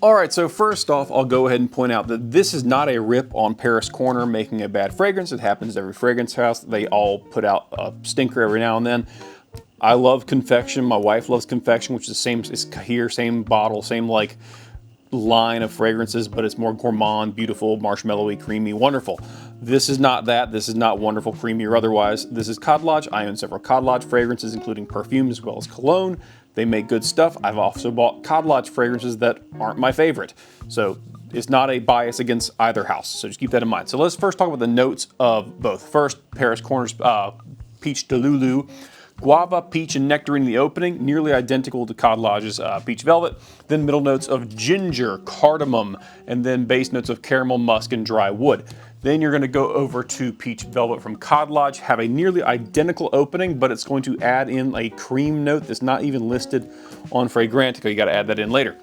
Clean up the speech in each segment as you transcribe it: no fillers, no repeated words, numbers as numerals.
All right, so first off, I'll go ahead and point out that this is not a rip on Paris Corner making a bad fragrance. It happens every fragrance house. They all put out a stinker every now and then. I love confection. My wife loves confection, which is the same as here, same bottle, same like line of fragrances, but it's more gourmand, beautiful, marshmallowy, creamy, wonderful. This is not that. This is not wonderful, creamy, or otherwise. This is Khadlaj. I own several Khadlaj fragrances, including perfume as well as cologne. They make good stuff. I've also bought Khadlaj fragrances that aren't my favorite. So it's not a bias against either house. So just keep that in mind. So let's first talk about the notes of both. First, Paris Corner's Peach Delulu. Guava, peach, and nectarine in the opening, nearly identical to Khadlaj's peach velvet. Then middle notes of ginger, cardamom, and then base notes of caramel, musk, and dry wood. Then you're going to go over to peach velvet from Khadlaj, have a nearly identical opening, but it's going to add in a cream note that's not even listed on Fragrantica. You got to add that in later.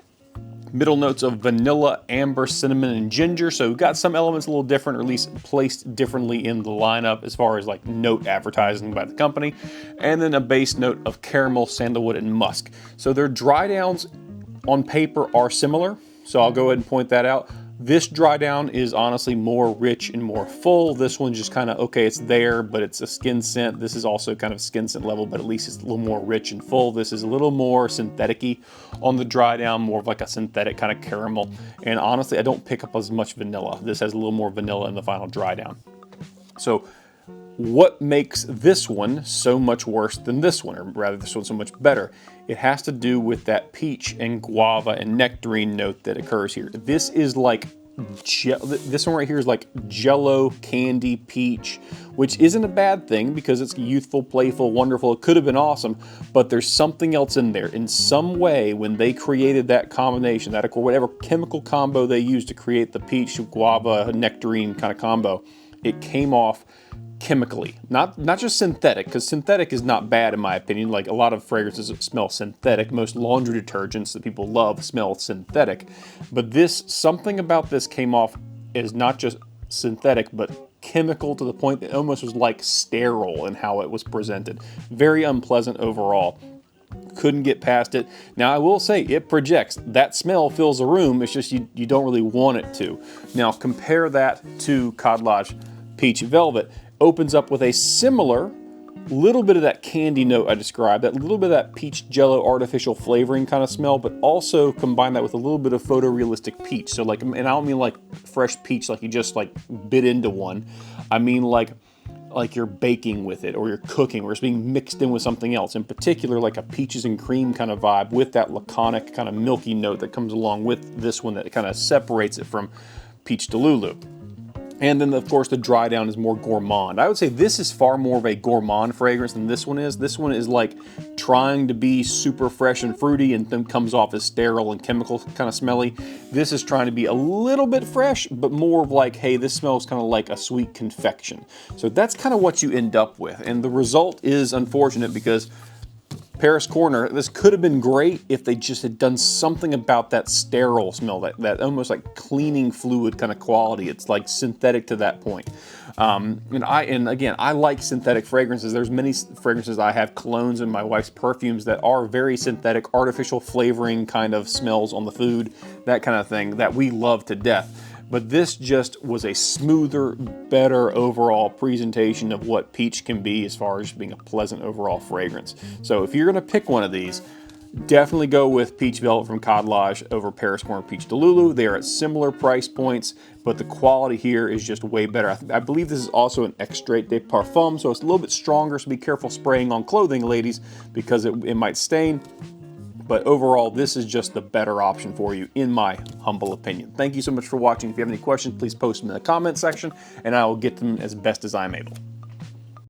Middle notes of vanilla, amber, cinnamon, and ginger. So we've got some elements a little different, or at least placed differently in the lineup as far as like note advertising by the company. And then a base note of caramel, sandalwood, and musk. So their dry downs on paper are similar. So I'll go ahead and point that out. This dry down is honestly more rich and more full. This one's just kind of, okay, it's there, but it's a skin scent. This is also kind of skin scent level, but at least it's a little more rich and full. This is a little more synthetic-y on the dry down, more of like a synthetic kind of caramel. And honestly, I don't pick up as much vanilla. This has a little more vanilla in the final dry down. So what makes this one so much worse than this one, or rather this one so much better? It has to do with that peach and guava and nectarine note that occurs here. This is like, this one right here is like Jell-O candy peach, which isn't a bad thing because it's youthful, playful, wonderful. It could have been awesome, but there's something else in there. In some way, when they created that combination, that or whatever chemical combo they used to create the peach, guava, nectarine kind of combo, it came off chemically, not just synthetic, because synthetic is not bad in my opinion. Like a lot of fragrances smell synthetic. Most laundry detergents that people love smell synthetic, but something about this came off as not just synthetic, but chemical to the point that it almost was like sterile in how it was presented. Very unpleasant overall. Couldn't get past it. Now I will say it projects. That smell fills a room. It's just you don't really want it to. Now compare that to Khadlaj Peach Velvet. Opens up with a similar little bit of that candy note I described, that little bit of that peach Jell-O artificial flavoring kind of smell, but also combine that with a little bit of photorealistic peach. So like, and I don't mean like fresh peach like you just like bit into one. I mean like you're baking with it, or you're cooking, or it's being mixed in with something else. In particular, like a peaches and cream kind of vibe with that laconic kind of milky note that comes along with this one that kind of separates it from Peach Delulu. And then, of course, the dry down is more gourmand. I would say this is far more of a gourmand fragrance than this one is. This one is like trying to be super fresh and fruity and then comes off as sterile and chemical kind of smelly. This is trying to be a little bit fresh, but more of like, hey, this smells kind of like a sweet confection. So that's kind of what you end up with. And the result is unfortunate because Paris Corner, this could have been great if they just had done something about that sterile smell, that almost like cleaning fluid kind of quality. It's like synthetic to that point. And again, I like synthetic fragrances. There's many fragrances I have, colognes and my wife's perfumes that are very synthetic, artificial flavoring kind of smells on the food, that kind of thing that we love to death. But this just was a smoother, better overall presentation of what peach can be as far as being a pleasant overall fragrance. So if you're gonna pick one of these, definitely go with Peach Velvet from Khadlaj over Paris Corner Peach Delulu. They are at similar price points, but the quality here is just way better. I believe this is also an extrait de parfum, so it's a little bit stronger, so be careful spraying on clothing, ladies, because it might stain. But overall, this is just the better option for you, in my humble opinion. Thank you so much for watching. If you have any questions, please post them in the comment section, and I will get them as best as I'm able.